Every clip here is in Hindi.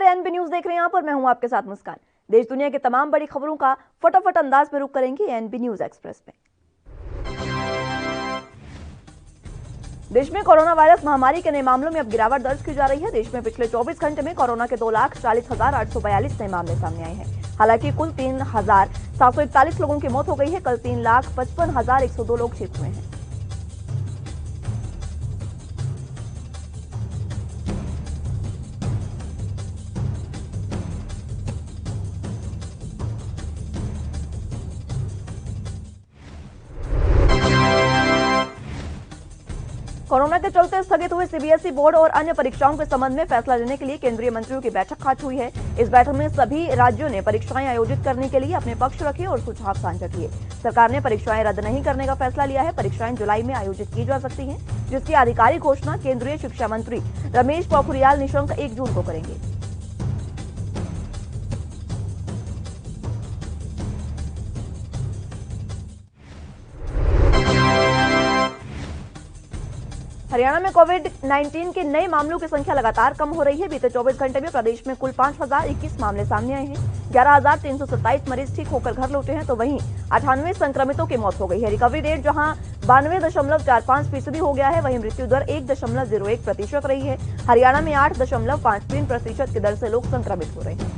नमस्कार, एनबी न्यूज देख रहे हैं आप और मैं हूं आपके साथ मुस्कान। देश दुनिया के तमाम बड़ी खबरों का फटाफट अंदाज में रुख करेंगे एनबी न्यूज एक्सप्रेस में। देश में कोरोना वायरस महामारी के नए मामलों में अब गिरावट दर्ज की जा रही है। देश में पिछले 24 घंटे में कोरोना के 2,40,842 नए मामले सामने आए हैं। हालांकि कुल 3,741 लोगों की मौत हो गई है। कल 3,55,102 लोग ठीक हुए हैं। कोरोना के चलते स्थगित हुए सीबीएसई बोर्ड और अन्य परीक्षाओं के संबंध में फैसला लेने के लिए केंद्रीय मंत्रियों की बैठक आज हुई है। इस बैठक में सभी राज्यों ने परीक्षाएं आयोजित करने के लिए अपने पक्ष रखे और सुझाव साझा किए। सरकार ने परीक्षाएं रद्द नहीं करने का फैसला लिया है। परीक्षाएं जुलाई में आयोजित की जा सकती हैं, जिसकी आधिकारिक घोषणा केंद्रीय शिक्षा मंत्री रमेश पोखरियाल निशंक 1 जून को करेंगे। हरियाणा में कोविड-19 के नए मामलों की संख्या लगातार कम हो रही है। बीते 24 घंटे में प्रदेश में कुल 5,021 मामले सामने आए हैं। 11,327 मरीज ठीक होकर घर लौटे हैं, तो वहीं 98 संक्रमितों की मौत हो गई है। रिकवरी रेट जहां 92.45% हो गया है, वहीं मृत्यु दर 1.01% रही है। हरियाणा में 8.53% की दर से लोग संक्रमित हो रहे हैं।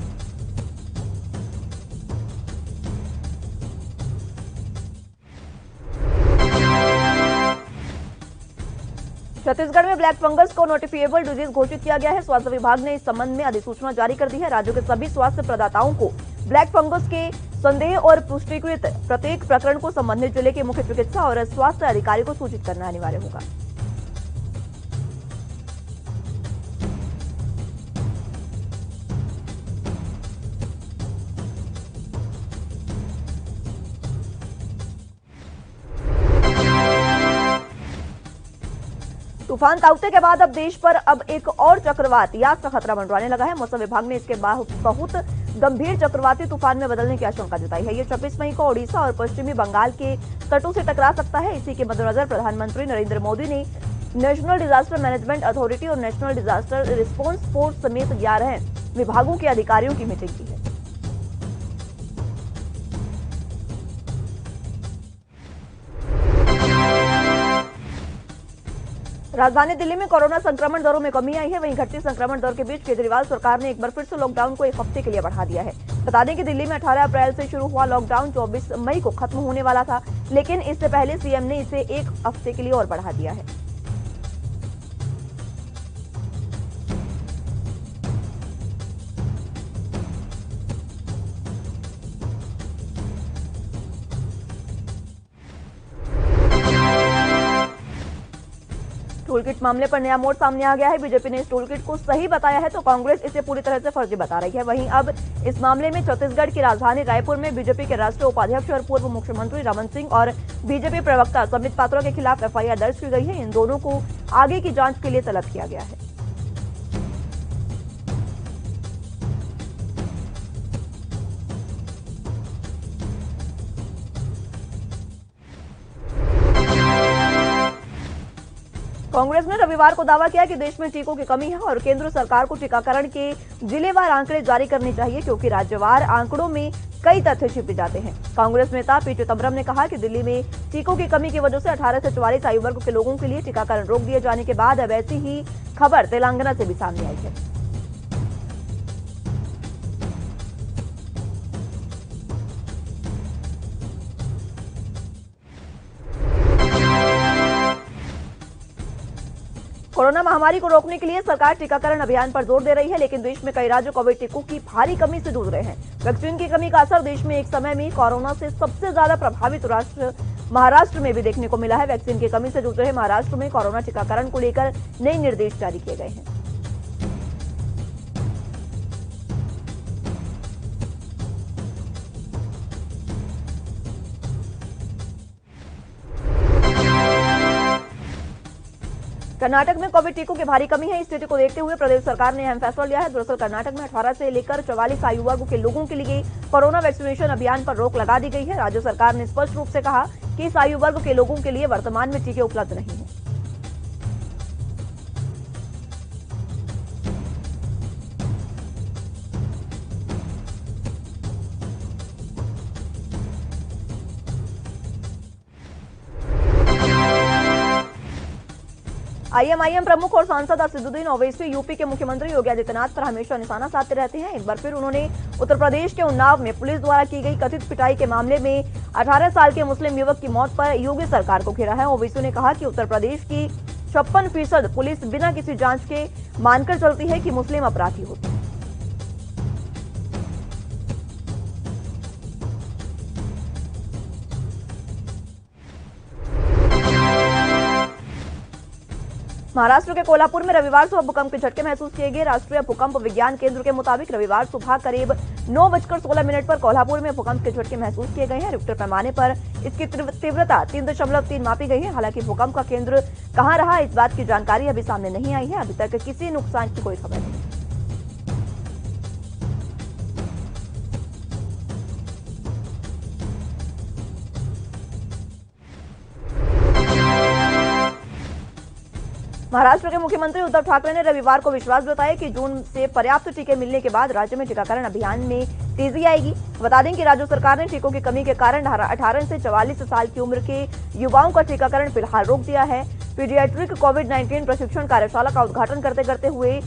छत्तीसगढ़ में ब्लैक फंगस को नोटिफिएबल डिजीज घोषित किया गया है। स्वास्थ्य विभाग ने इस संबंध में अधिसूचना जारी कर दी है। राज्यों के सभी स्वास्थ्य प्रदाताओं को ब्लैक फंगस के संदेह और पुष्टिकृत प्रत्येक प्रकरण को संबंधित जिले के मुख्य चिकित्सा और स्वास्थ्य अधिकारी को सूचित करना अनिवार्य होगा। तूफान ताउते के बाद अब देश पर एक और चक्रवात यास का खतरा मंडराने लगा है। मौसम विभाग ने इसके बहुत गंभीर चक्रवाती तूफान में बदलने की आशंका जताई है। ये 26 मई को ओडिशा और पश्चिमी बंगाल के तटों से टकरा सकता है। इसी के मद्देनजर प्रधानमंत्री नरेंद्र मोदी ने नेशनल डिजास्टर मैनेजमेंट अथॉरिटी और नेशनल डिजास्टर रिस्पॉन्स फोर्स समेत 11 विभागों के अधिकारियों की मीटिंग की है। राजधानी दिल्ली में कोरोना संक्रमण दरों में कमी आई है। वहीं घटती संक्रमण दर के बीच केजरीवाल सरकार ने एक बार फिर से लॉकडाउन को 1 हफ्ते के लिए बढ़ा दिया है। बता दें कि दिल्ली में 18 अप्रैल से शुरू हुआ लॉकडाउन 24 मई को खत्म होने वाला था, लेकिन इससे पहले सीएम ने इसे 1 हफ्ते के लिए और बढ़ा दिया है। टूल किट मामले पर नया मोड़ सामने आ गया है। बीजेपी ने इस टूल किट को सही बताया है तो कांग्रेस इसे पूरी तरह से फर्जी बता रही है। वहीं अब इस मामले में छत्तीसगढ़ की राजधानी रायपुर में बीजेपी के राष्ट्रीय उपाध्यक्ष और पूर्व मुख्यमंत्री रमन सिंह और बीजेपी प्रवक्ता समित पात्रा के खिलाफ एफआईआर दर्ज की गई है। इन दोनों को आगे की जांच के लिए तलब किया गया है। कांग्रेस ने रविवार को दावा किया कि देश में टीकों की कमी है और केंद्र सरकार को टीकाकरण के जिलेवार आंकड़े जारी करने चाहिए, क्योंकि राज्यवार आंकड़ों में कई तथ्य छिपे जाते हैं। कांग्रेस नेता पी चिदम्बरम ने कहा कि दिल्ली में टीकों की कमी की वजह से 18 से 44 आयु वर्ग के लोगों के लिए टीकाकरण रोक दिए जाने के बाद अब ऐसी ही खबर तेलंगाना से भी सामने आई है। कोरोना महामारी को रोकने के लिए सरकार टीकाकरण अभियान पर जोर दे रही है, लेकिन देश में कई राज्य कोविड टीकों की भारी कमी से जूझ रहे हैं। वैक्सीन की कमी का असर देश में एक समय में कोरोना से सबसे ज्यादा प्रभावित राज्य महाराष्ट्र में भी देखने को मिला है। वैक्सीन की कमी से जूझ रहे महाराष्ट्र में कोरोना टीकाकरण को लेकर नए निर्देश जारी किए गए हैं। कर्नाटक में कोविड टीकों की भारी कमी है। इस स्थिति को देखते हुए प्रदेश सरकार ने अहम फैसला लिया है। दरअसल कर्नाटक में 18 से लेकर 44 आयु वर्ग के लोगों के लिए कोरोना वैक्सीनेशन अभियान पर रोक लगा दी गई है। राज्य सरकार ने स्पष्ट रूप से कहा कि इस आयु वर्ग के लोगों के लिए वर्तमान में टीके उपलब्ध नहीं है। आईएमआईएम प्रमुख और सांसद असदुद्दीन ओवैसी यूपी के मुख्यमंत्री योगी आदित्यनाथ पर हमेशा निशाना साधते रहते हैं। एक बार फिर उन्होंने उत्तर प्रदेश के उन्नाव में पुलिस द्वारा की गई कथित पिटाई के मामले में 18 साल के मुस्लिम युवक की मौत पर योगी सरकार को घेरा है। ओवैसी ने कहा कि उत्तर प्रदेश की 56% पुलिस बिना किसी जांच के मानकर चलती है कि मुस्लिम अपराधी होते हैं। महाराष्ट्र के कोल्हापुर में रविवार सुबह भूकंप के झटके महसूस किए गए। राष्ट्रीय भूकंप विज्ञान केंद्र के मुताबिक रविवार सुबह करीब 9:16 पर कोल्हापुर में भूकंप के झटके महसूस किए गए हैं। रिक्टर पैमाने पर इसकी तीव्रता 3.3 मापी गई है। हालांकि भूकंप का केंद्र कहां रहा, इस बात की जानकारी अभी सामने नहीं आई है। अभी तक किसी नुकसान की कोई खबर नहीं। महाराष्ट्र के मुख्यमंत्री उद्धव ठाकरे ने रविवार को विश्वास जताया कि जून से पर्याप्त टीके मिलने के बाद राज्य में टीकाकरण अभियान में तेजी आएगी। बता दें कि राज्य सरकार ने टीकों की कमी के कारण 18 से 44 साल की उम्र के युवाओं का टीकाकरण फिलहाल रोक दिया है। पीडियाट्रिक कोविड-19 प्रशिक्षण कार्यशाला का उद्घाटन करते करते हुए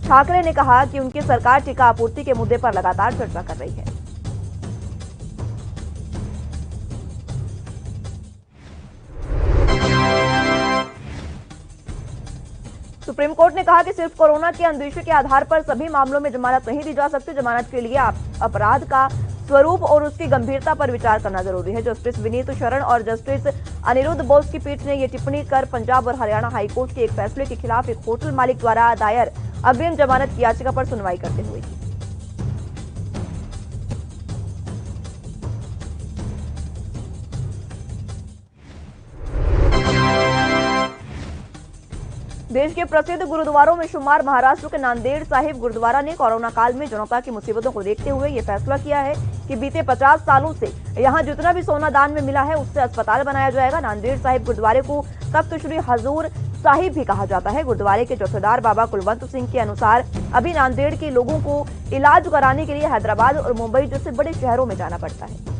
ठाकरे ने कहा कि उनकी सरकार टीका आपूर्ति के मुद्दे पर लगातार चर्चा कर रही है। सुप्रीम कोर्ट ने कहा कि सिर्फ कोरोना के अंदेशे के आधार पर सभी मामलों में जमानत नहीं दी जा सकती। जमानत के लिए अपराध का स्वरूप और उसकी गंभीरता पर विचार करना जरूरी है। जस्टिस विनीत शरण और जस्टिस अनिरुद्ध बोस की पीठ ने यह टिप्पणी कर पंजाब और हरियाणा हाईकोर्ट के एक फैसले के खिलाफ एक होटल मालिक द्वारा दायर अग्रिम जमानत की याचिका पर सुनवाई करते हुए की। देश के प्रसिद्ध गुरुद्वारों में शुमार महाराष्ट्र के नांदेड़ साहिब गुरुद्वारा ने कोरोना काल में जनता की मुसीबतों को देखते हुए यह फैसला किया है कि बीते 50 सालों से यहां जितना भी सोना दान में मिला है उससे अस्पताल बनाया जाएगा। नांदेड़ साहिब गुरुद्वारे को तख्त श्री हजूर साहिब भी कहा जाता है। गुरुद्वारे के चौकीदार बाबा कुलवंत सिंह के अनुसार अभी नांदेड़ के लोगों को इलाज कराने के लिए हैदराबाद और मुंबई जैसे बड़े शहरों में जाना पड़ता है।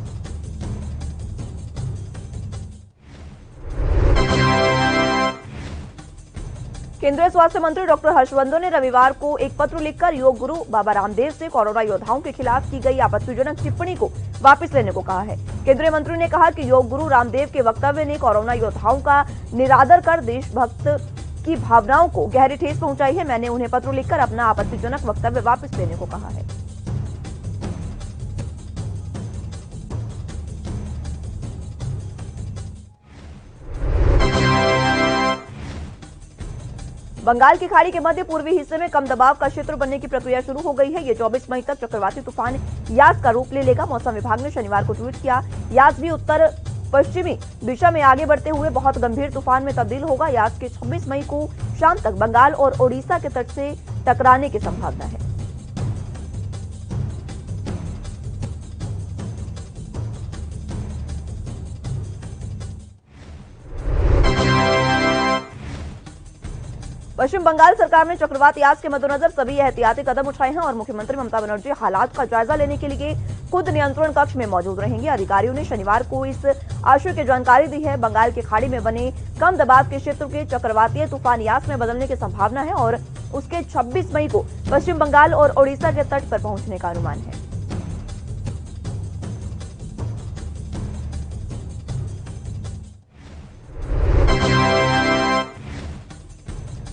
केंद्रीय स्वास्थ्य मंत्री डॉक्टर हर्षवर्धन ने रविवार को एक पत्र लिखकर योग गुरु बाबा रामदेव से कोरोना योद्धाओं के खिलाफ की गई आपत्तिजनक टिप्पणी को वापस लेने को कहा है। केंद्रीय मंत्री ने कहा कि योग गुरु रामदेव के वक्तव्य ने कोरोना योद्धाओं का निरादर कर देशभक्त की भावनाओं को गहरी ठेस पहुंचाई है। मैंने उन्हें पत्र लिखकर अपना आपत्तिजनक वक्तव्य वापस लेने को कहा है। बंगाल की खाड़ी के मध्य पूर्वी हिस्से में कम दबाव का क्षेत्र बनने की प्रक्रिया शुरू हो गई है। ये 24 मई तक चक्रवाती तूफान यास का रूप ले लेगा। मौसम विभाग ने शनिवार को ट्वीट किया, यास भी उत्तर पश्चिमी दिशा में आगे बढ़ते हुए बहुत गंभीर तूफान में तब्दील होगा। यास के 26 मई को शाम तक बंगाल और ओडिशा के तट से टकराने की संभावना है। पश्चिम बंगाल सरकार ने चक्रवात यास के मद्देनजर सभी एहतियाती कदम उठाए हैं और मुख्यमंत्री ममता बनर्जी हालात का जायजा लेने के लिए खुद नियंत्रण कक्ष में मौजूद रहेंगे। अधिकारियों ने शनिवार को इस आशय की जानकारी दी है। बंगाल की खाड़ी में बने कम दबाव के क्षेत्र के चक्रवातीय तूफान यास में बदलने की संभावना है और उसके 26 मई को पश्चिम बंगाल और ओडिशा के तट पर पहुंचने का अनुमान है।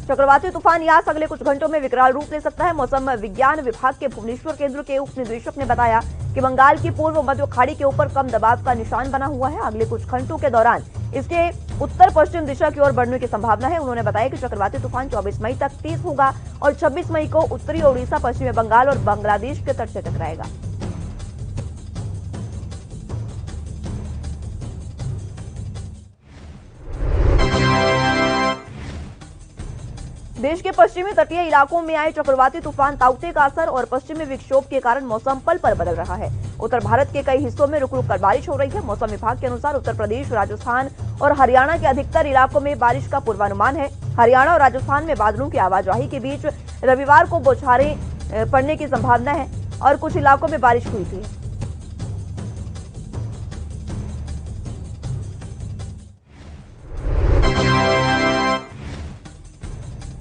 चक्रवाती तूफान यास अगले कुछ घंटों में विकराल रूप ले सकता है। मौसम विज्ञान विभाग के भुवनेश्वर केंद्र के उप निदेशक ने बताया कि बंगाल की पूर्व मध्य खाड़ी के ऊपर कम दबाव का निशान बना हुआ है। अगले कुछ घंटों के दौरान इसके उत्तर पश्चिम दिशा की ओर बढ़ने की संभावना है। उन्होंने बताया कि चक्रवाती तूफान 24 मई तक तेज होगा और 26 मई को उत्तरी ओडिशा, पश्चिमी बंगाल और बांग्लादेश के तट से टकराएगा। देश के पश्चिमी तटीय इलाकों में आए चक्रवाती तूफान ताउते का असर और पश्चिमी विक्षोभ के कारण मौसम पल पल बदल रहा है। उत्तर भारत के कई हिस्सों में रुक रुक कर बारिश हो रही है। मौसम विभाग के अनुसार उत्तर प्रदेश, राजस्थान और हरियाणा के अधिकतर इलाकों में बारिश का पूर्वानुमान है। हरियाणा और राजस्थान में बादलों की आवाजाही के बीच रविवार को बौछारें पड़ने की संभावना है और कुछ इलाकों में बारिश हुई थी।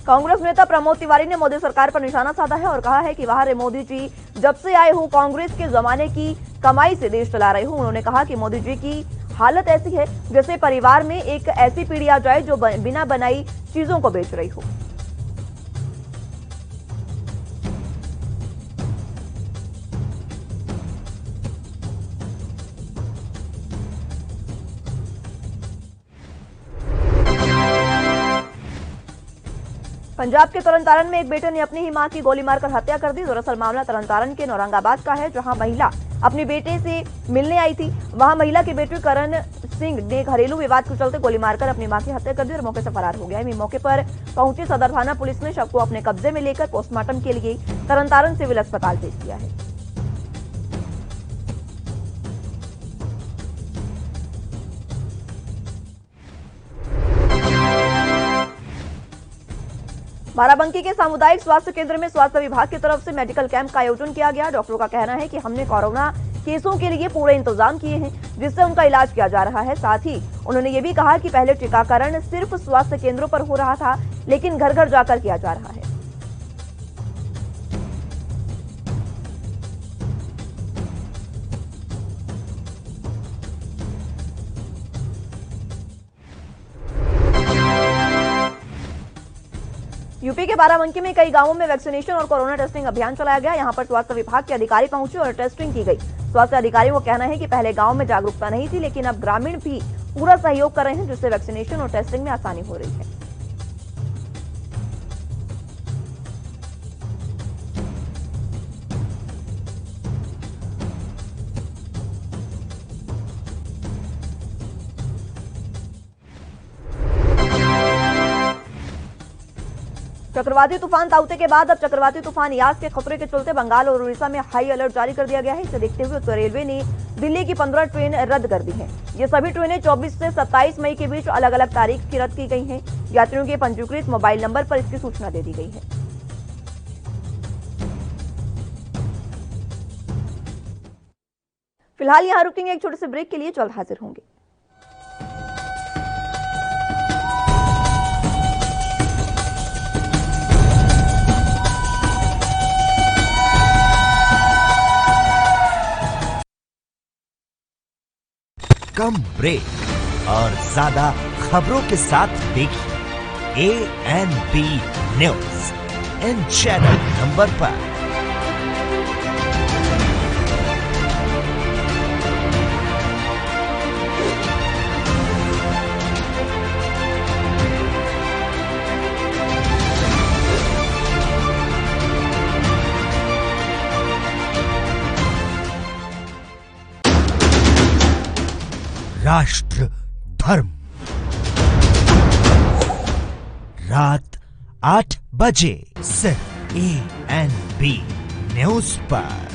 कांग्रेस नेता प्रमोद तिवारी ने मोदी सरकार पर निशाना साधा है और कहा है कि वाह रे मोदी जी, जब से आए हो कांग्रेस के जमाने की कमाई से देश चला रहे हो। उन्होंने कहा कि मोदी जी की हालत ऐसी है जैसे परिवार में एक ऐसी पीढ़ी आ जाए जो बिना बनाई चीजों को बेच रही हो। पंजाब के तरनतारन में एक बेटे ने अपनी ही मां की गोली मारकर हत्या कर दी। दरअसल मामला तरनतारन के नौरंगाबाद का है, जहां महिला अपने बेटे से मिलने आई थी। वहां महिला के बेटे करण सिंह ने घरेलू विवाद के चलते गोली मारकर अपनी मां की हत्या कर दी और मौके से फरार हो गया। मौके पर पहुंची सदर थाना पुलिस ने शव को अपने कब्जे में लेकर पोस्टमार्टम के लिए तरनतारन सिविल अस्पताल भेज दिया है। बाराबंकी के सामुदायिक स्वास्थ्य केंद्र में स्वास्थ्य विभाग की तरफ से मेडिकल कैंप का आयोजन किया गया। डॉक्टरों का कहना है कि हमने कोरोना केसों के लिए पूरे इंतजाम किए हैं, जिससे उनका इलाज किया जा रहा है। साथ ही उन्होंने ये भी कहा कि पहले टीकाकरण सिर्फ स्वास्थ्य केंद्रों पर हो रहा था, लेकिन घर घर जाकर किया जा रहा है। यूपी के बाराबंकी में कई गांवों में वैक्सीनेशन और कोरोना टेस्टिंग अभियान चलाया गया। यहां पर स्वास्थ्य विभाग के अधिकारी पहुंचे और टेस्टिंग की गई। स्वास्थ्य अधिकारियों का कहना है कि पहले गांव में जागरूकता नहीं थी, लेकिन अब ग्रामीण भी पूरा सहयोग कर रहे हैं, जिससे वैक्सीनेशन और टेस्टिंग में आसानी हो रही है। चक्रवाती तूफान ताउते के बाद अब चक्रवाती तूफान यास के खतरे के चलते बंगाल और उड़ीसा में हाई अलर्ट जारी कर दिया गया है। इसे देखते हुए उत्तर रेलवे ने दिल्ली की 15 ट्रेन रद्द कर दी हैं। ये सभी ट्रेनें 24 से 27 मई के बीच अलग अलग तारीख की रद्द की गई हैं। यात्रियों के पंजीकृत मोबाइल नंबर पर इसकी सूचना दे दी गई है। फिलहाल यहां रुकेंगे, एक छोटे से ब्रेक के लिए जल्द हाजिर होंगे। कम ब्रेक और ज्यादा खबरों के साथ देखिए ANB news in channel number पर। राष्ट्र धर्म रात 8 बजे सिर्फ ANB न्यूज पर।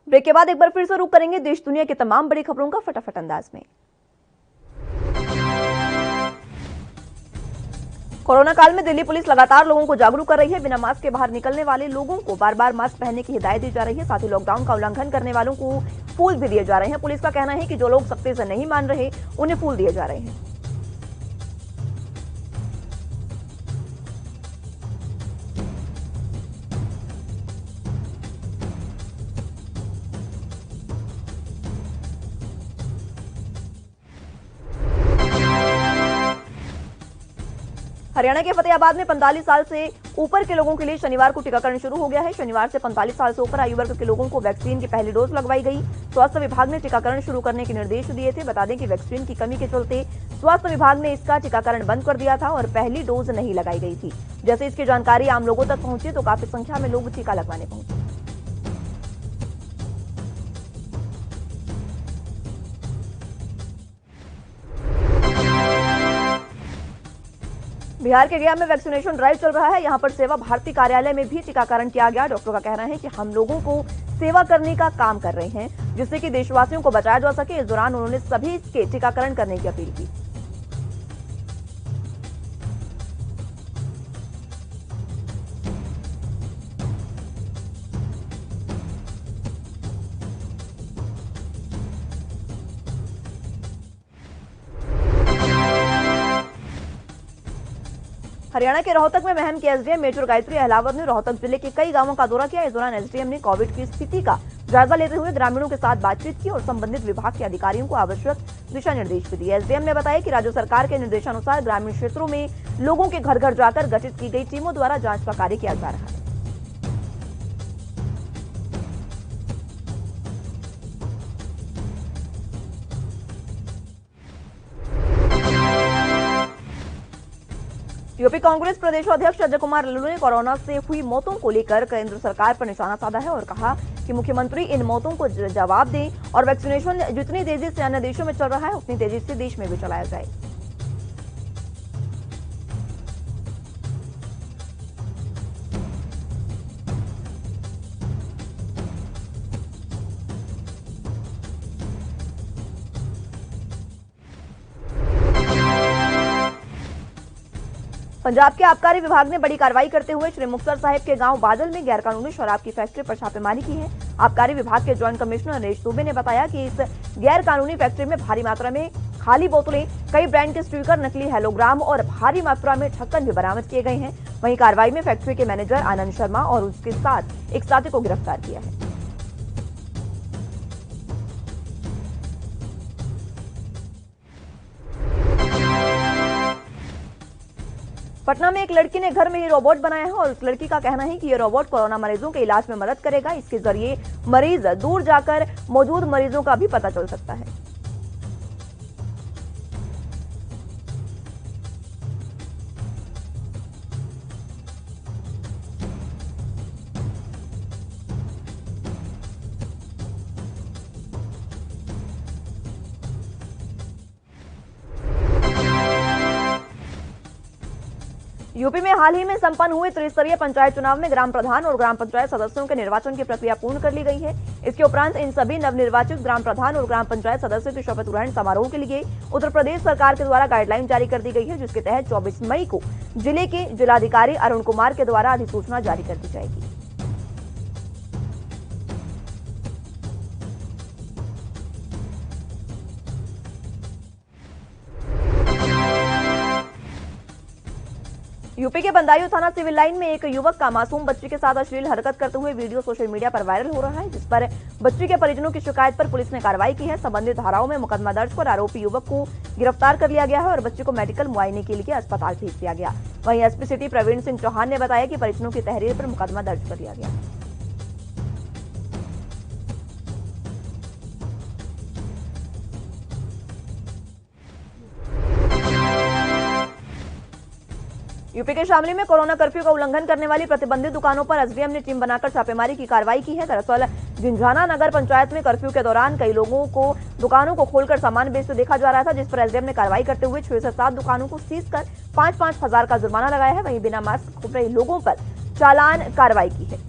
ब्रेक के बाद एक बार फिर से रुक करेंगे देश दुनिया की तमाम बड़ी खबरों का फटाफट अंदाज में। कोरोना काल में दिल्ली पुलिस लगातार लोगों को जागरूक कर रही है। बिना मास्क के बाहर निकलने वाले लोगों को बार बार मास्क पहनने की हिदायत दी जा रही है। साथ ही लॉकडाउन का उल्लंघन करने वालों को फूल भी दिए जा रहे हैं। पुलिस का कहना है कि जो लोग सख्ती से नहीं मान रहे, उन्हें फूल दिए जा रहे हैं। हरियाणा के फतेहाबाद में 45 साल से ऊपर के लोगों के लिए शनिवार को टीकाकरण शुरू हो गया है। शनिवार से 45 साल से ऊपर आयु वर्ग के लोगों को वैक्सीन की पहली डोज लगवाई गई। स्वास्थ्य विभाग ने टीकाकरण शुरू करने के निर्देश दिए थे। बता दें कि वैक्सीन की कमी के चलते स्वास्थ्य विभाग ने इसका टीकाकरण बंद कर दिया था और पहली डोज नहीं लगाई गई थी। जैसे इसकी जानकारी आम लोगों तक पहुंची तो काफी संख्या में लोग टीका लगवाने पहुंचे। बिहार के गया में वैक्सीनेशन ड्राइव चल रहा है। यहां पर सेवा भारती कार्यालय में भी टीकाकरण किया गया। डॉक्टरों का कहना है कि हम लोगों को सेवा करने का काम कर रहे हैं, जिससे कि देशवासियों को बचाया जा सके। इस दौरान उन्होंने सभी के टीकाकरण करने की अपील की। हरियाणा के रोहतक में महम के एसडीएम मेजर गायत्री अहलावत ने रोहतक जिले के कई गांवों का दौरा किया। इस दौरान एसडीएम ने कोविड की स्थिति का जायजा लेते हुए ग्रामीणों के साथ बातचीत की और संबंधित विभाग के अधिकारियों को आवश्यक दिशा निर्देश भी दिए। एसडीएम ने बताया कि राज्य सरकार के निर्देशानुसार ग्रामीण क्षेत्रों में लोगों के घर घर जाकर गठित की गई टीमों द्वारा जांच का कार्य किया जा रहा है। यूपी कांग्रेस प्रदेश अध्यक्ष अजय कुमार लल्लू ने कोरोना से हुई मौतों को लेकर केंद्र सरकार पर निशाना साधा है और कहा कि मुख्यमंत्री इन मौतों को जवाब दें और वैक्सीनेशन जितनी तेजी से अन्य देशों में चल रहा है उतनी तेजी से देश में भी चलाया जाए। पंजाब के आबकारी विभाग ने बड़ी कार्रवाई करते हुए श्री मुक्तसर साहिब के गांव बादल में गैरकानूनी शराब की फैक्ट्री पर छापेमारी की है। आबकारी विभाग के जॉइंट कमिश्नर नरेश दुबे ने बताया कि इस गैरकानूनी फैक्ट्री में भारी मात्रा में खाली बोतलें, कई ब्रांड के स्टिकर, नकली हेलोग्राम और भारी मात्रा में ढक्कन भी बरामद किए गए हैं। वहीं कार्रवाई में फैक्ट्री के मैनेजर आनंद शर्मा और उसके साथ एक साथी को गिरफ्तार किया है। पटना में एक लड़की ने घर में ही रोबोट बनाया है और उस लड़की का कहना है कि ये रोबोट कोरोना मरीजों के इलाज में मदद करेगा। इसके जरिए मरीज दूर जाकर मौजूद मरीजों का भी पता चल सकता है। यूपी में हाल ही में संपन्न हुए त्रिस्तरीय पंचायत चुनाव में ग्राम प्रधान और ग्राम पंचायत सदस्यों के निर्वाचन की प्रक्रिया पूर्ण कर ली गई है। इसके उपरांत इन सभी नवनिर्वाचित ग्राम प्रधान और ग्राम पंचायत सदस्यों की शपथ ग्रहण समारोह के लिए उत्तर प्रदेश सरकार के द्वारा गाइडलाइन जारी कर दी गई है, जिसके तहत 24 मई को जिले के जिलाधिकारी अरुण कुमार के द्वारा अधिसूचना जारी कर दी जाएगी। यूपी के बंदायूं थाना सिविल लाइन में एक युवक का मासूम बच्ची के साथ अश्लील हरकत करते हुए वीडियो सोशल मीडिया पर वायरल हो रहा है, जिस पर बच्ची के परिजनों की शिकायत पर पुलिस ने कार्रवाई की है। संबंधित धाराओं में मुकदमा दर्ज कर आरोपी युवक को गिरफ्तार कर लिया गया है और बच्ची को मेडिकल मुआयने के लिए अस्पताल भेज दिया गया। वहीं एसपी सिटी प्रवीण सिंह चौहान ने बताया कि परिजनों की तहरीर पर मुकदमा दर्ज कर लिया गया। यूपी के शामली में कोरोना कर्फ्यू का उल्लंघन करने वाली प्रतिबंधित दुकानों पर एसडीएम ने टीम बनाकर छापेमारी की कार्रवाई की है। दरअसल जिंझाना नगर पंचायत में कर्फ्यू के दौरान कई लोगों को दुकानों को खोलकर सामान बेचते देखा जा रहा था, जिस पर एसडीएम ने कार्रवाई करते हुए 6 से 7 दुकानों को सीज कर 5-5 हजार का जुर्माना लगाया है। वहीं बिना मास्क घूम रहे लोगों पर चालान कार्रवाई की है।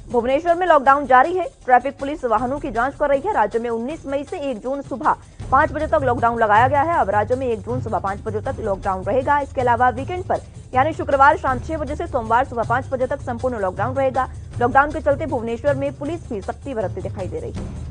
भुवनेश्वर में लॉकडाउन जारी है। ट्रैफिक पुलिस वाहनों की जांच कर रही है। राज्य में 19 मई से 1 जून सुबह 5 बजे तक लॉकडाउन लगाया गया है। अब राज्य में 1 जून सुबह 5 बजे तक लॉकडाउन रहेगा। इसके अलावा वीकेंड पर यानी शुक्रवार शाम 6 बजे से सोमवार सुबह 5 बजे तक संपूर्ण लॉकडाउन रहेगा। लॉकडाउन के चलते भुवनेश्वर में पुलिस भी सख्ती बरतती दिखाई दे रही है।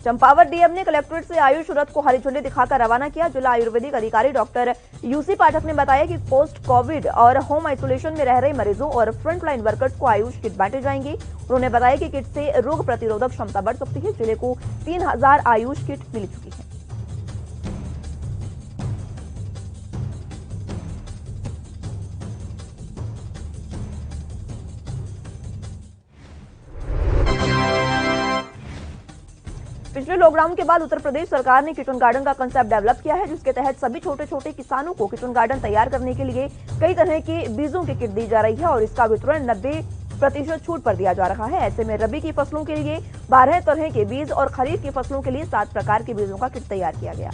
चंपावत डीएम ने कलेक्ट्रेट से आयुष रथ को हरी झंडी दिखाकर रवाना किया। जिला आयुर्वेदिक अधिकारी डॉक्टर यूसी पाठक ने बताया कि पोस्ट कोविड और होम आइसोलेशन में रह रहे मरीजों और फ्रंटलाइन वर्कर्स को आयुष किट बांटे जाएंगे। उन्होंने बताया कि किट से रोग प्रतिरोधक क्षमता बढ़ सकती है। जिले को 3000 आयुष किट मिल चुकी है। पिछले लॉकडाउन के बाद उत्तर प्रदेश सरकार ने किचन गार्डन का कंसेप्ट डेवलप किया है, जिसके तहत सभी छोटे छोटे किसानों को किचन गार्डन तैयार करने के लिए कई तरह के बीजों की किट दी जा रही है और इसका वितरण 90% छूट पर दिया जा रहा है। ऐसे में रबी की फसलों के लिए 12 तरह के बीज और खरीफ की फसलों के लिए 7 प्रकार के बीजों का किट तैयार किया गया।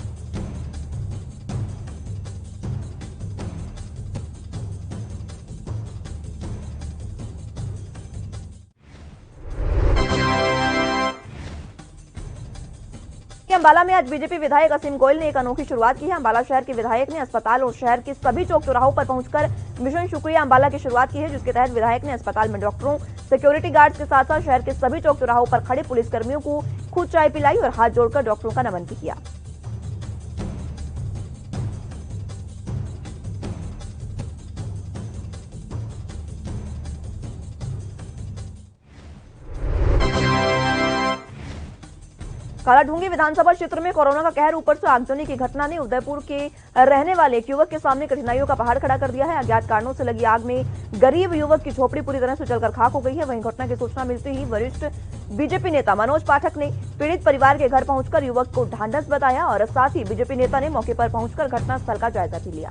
अंबाला में आज बीजेपी विधायक असीम गोयल ने एक अनोखी शुरुआत की है। अंबाला शहर के विधायक ने अस्पताल और शहर के सभी चौक चौराहों पर पहुंचकर मिशन शुक्रिया अंबाला की शुरुआत की है, जिसके तहत विधायक ने अस्पताल में डॉक्टरों, सिक्योरिटी गार्ड्स के साथ साथ शहर के सभी चौक चौराहों पर खड़े पुलिसकर्मियों को खुद चाय पिलाई और हाथ जोड़कर डॉक्टरों का नमन भी किया। कालाढूंगी विधानसभा क्षेत्र में कोरोना का कहर ऊपर से आगजनी की घटना ने उदयपुर के रहने वाले एक युवक के सामने कठिनाइयों का पहाड़ खड़ा कर दिया है। अज्ञात कारणों से लगी आग में गरीब युवक की झोपड़ी पूरी तरह से जलकर खाक हो गई है। वहीं घटना की सूचना मिलते ही वरिष्ठ बीजेपी नेता मनोज पाठक ने पीड़ित परिवार के घर पहुंचकर युवक को ढांढस बताया और साथ ही बीजेपी नेता ने मौके पर पहुंचकर घटनास्थल का जायजा भी लिया।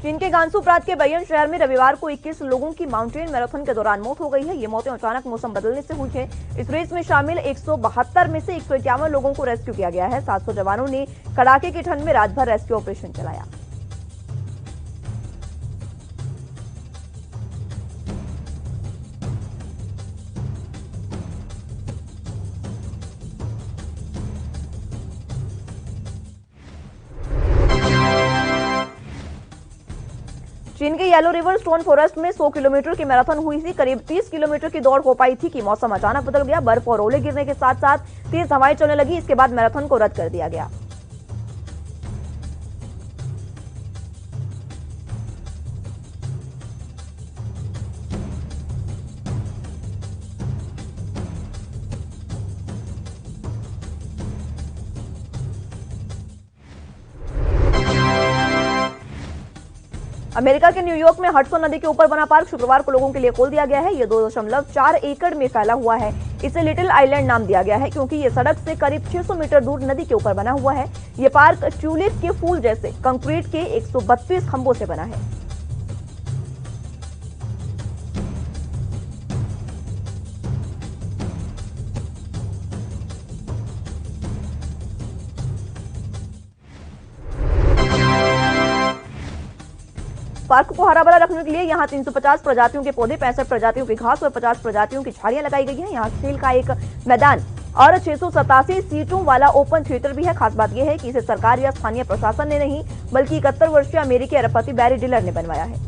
चीन के गांसू प्रांत के बैयन शहर में रविवार को 21 लोगों की माउंटेन मैराथन के दौरान मौत हो गई है। ये मौतें अचानक मौसम बदलने से हुई है। इस रेस में शामिल 172 में से 151 लोगों को रेस्क्यू किया गया है। 700 जवानों ने कड़ाके की ठंड में रात भर रेस्क्यू ऑपरेशन चलाया। चीन के येलो रिवर स्टोन फॉरेस्ट में 100 किलोमीटर की मैराथन हुई थी। करीब 30 किलोमीटर की दौड़ हो पाई थी कि मौसम अचानक बदल गया। बर्फ और ओले गिरने के साथ साथ तेज हवाएं चलने लगी। इसके बाद मैराथन को रद्द कर दिया गया। अमेरिका के न्यूयॉर्क में हडसन नदी के ऊपर बना पार्क शुक्रवार को लोगों के लिए खोल दिया गया है। ये 2.4 एकड़ में फैला हुआ है। इसे लिटिल आइलैंड नाम दिया गया है क्योंकि ये सड़क से करीब 600 मीटर दूर नदी के ऊपर बना हुआ है। ये पार्क ट्यूलिप के फूल जैसे कंक्रीट के 132 खंभों से बना है। पार्क को हरा भरा रखने के लिए यहाँ 350 प्रजातियों के पौधे, 65 प्रजातियों की घास और 50 प्रजातियों की झाड़ियां लगाई गई हैं। यहाँ खेल का एक मैदान और 687 सीटों वाला ओपन थिएटर भी है। खास बात यह है कि इसे सरकार या स्थानीय प्रशासन ने नहीं बल्कि 71 वर्षीय अमेरिकी अरबपति बैरी डिलर ने बनवाया है।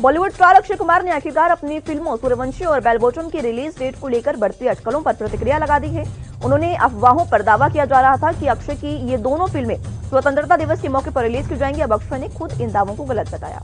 बॉलीवुड स्टार अक्षय कुमार ने आखिरकार अपनी फिल्मों सूर्यवंशी और बेलबोटम की रिलीज डेट को लेकर बढ़ती अटकलों पर प्रतिक्रिया लगा दी है। उन्होंने अफवाहों पर दावा किया जा रहा था कि अक्षय की ये दोनों फिल्में स्वतंत्रता दिवस के मौके पर रिलीज की जाएंगी। अब अक्षय ने खुद इन दावों को गलत बताया।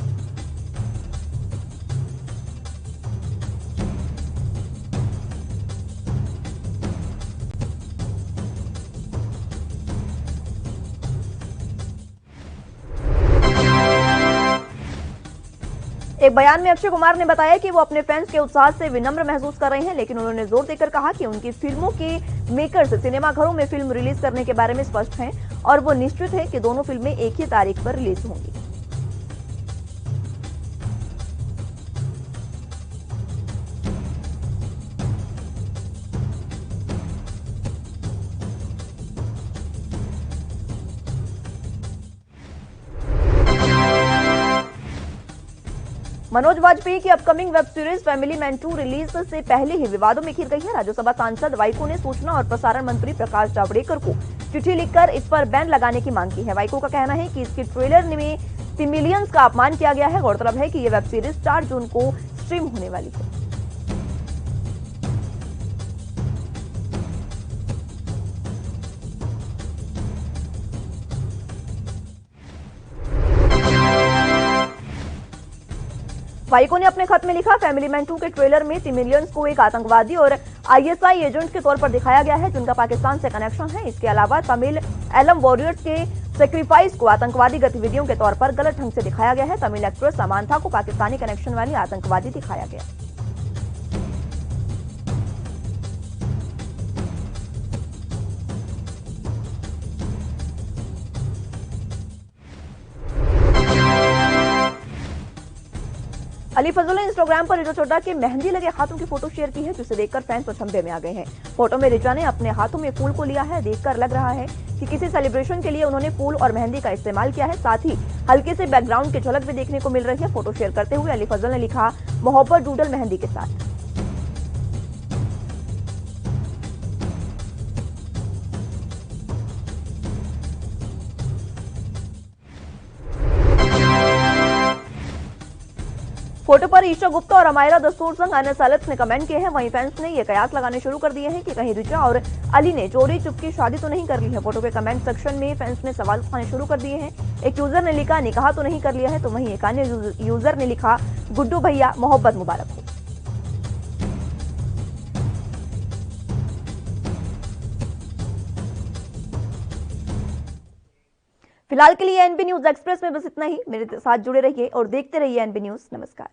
एक बयान में अक्षय कुमार ने बताया कि वो अपने फैंस के उत्साह से विनम्र महसूस कर रहे हैं, लेकिन उन्होंने जोर देकर कहा कि उनकी फिल्मों के मेकर्स सिनेमाघरों में फिल्म रिलीज करने के बारे में स्पष्ट हैं और वो निश्चित है कि दोनों फिल्में एक ही तारीख पर रिलीज होंगी। मनोज वाजपेयी की upcoming web series family man 2 release से पहले ही विवादों में घिर गई है। राज्यसभा सांसद वाइको ने सूचना और प्रसारण मंत्री प्रकाश जावड़ेकर को चिट्ठी लिखकर इस पर बैन लगाने की मांग की है। वाइको का कहना है कि इसके ट्रेलर में सिमिलियंस का अपमान किया गया है। गौरतलब है कि यह वेब सीरीज 4 जून को स्ट्रीम होने वाली है। वाइको ने अपने खत में लिखा, फैमिली मैन 2 के ट्रेलर में सिमिलियंस को एक आतंकवादी और आईएसआई एजेंट के तौर पर दिखाया गया है जिनका पाकिस्तान से कनेक्शन है। इसके अलावा तमिल एलम वॉरियर्स के सेक्रीफाइस को आतंकवादी गतिविधियों के तौर पर गलत ढंग से दिखाया गया है। तमिल एक्ट्रेस समांथा को पाकिस्तानी कनेक्शन वाली आतंकवादी दिखाया गया। अली फजल ने इंस्टाग्राम पर ऋचा चोपड़ा के मेहंदी लगे हाथों की फोटो शेयर की है, जिसे देखकर फैंस अचंभे में आ गए हैं। फोटो में ऋचा ने अपने हाथों में फूल को लिया है। देखकर लग रहा है कि किसी सेलिब्रेशन के लिए उन्होंने फूल और मेहंदी का इस्तेमाल किया है। साथ ही हल्के से बैकग्राउंड की झलक भी देखने को मिल रही है। फोटो शेयर करते हुए अली फजल ने लिखा, मोहब्बत डूडल मेहंदी के साथ। फोटो पर ईशा गुप्ता और अमायरा दस्तूर संग अनस अलत ने कमेंट किए हैं। वहीं फैंस ने ये कयास लगाने शुरू कर दिए हैं कि कहीं ऋचा और अली ने चोरी चुपकी शादी तो नहीं कर ली है। फोटो के कमेंट सेक्शन में फैंस ने सवाल उठाने शुरू कर दिए हैं। एक यूजर ने लिखा, निकाह तो नहीं कर लिया है, तो वहीं एक अन्य यूजर ने लिखा, गुड्डू भैया मोहब्बत मुबारक हो। फिलहाल के लिए एनबी न्यूज एक्सप्रेस में बस इतना ही। मेरे साथ जुड़े रहिए और देखते रहिए एनबी न्यूज। नमस्कार।